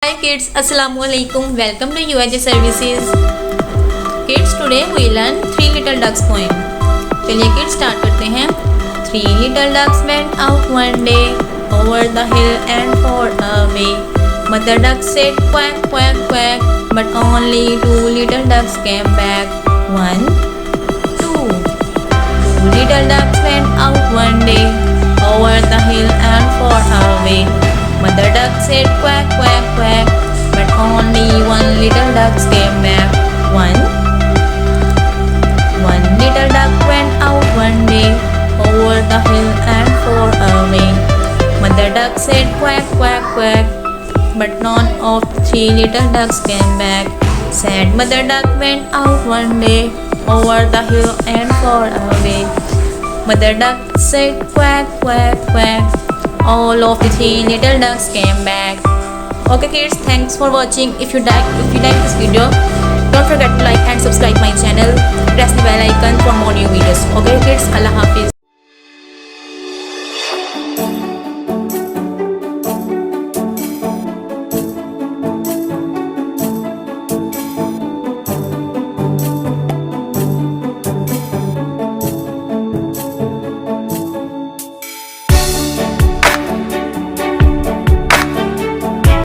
Hi kids, Assalamualaikum. Welcome to UAJ Services. Kids, today we learn Three Little Ducks poem. चलिए kids start करते हैं. Three little ducks went out one day over the hill and far away. Mother duck said quack quack quack, but only two little ducks came back. One, two. Two little ducks went out one day over the hill and far away. Mother duck said quack quack quack, but only one little duck came back. One little duck went out one day over the hill and far away. Mother duck said quack quack quack, but none of the three little ducks came back. Sad mother duck went out one day over the hill and far away. Mother duck said quack quack quack. All of the three little ducks came back. Okay kids, thanks for watching. If you like this video, don't forget to like and subscribe my channel. Press the bell icon for more new videos. Okay kids, Allah Hafiz.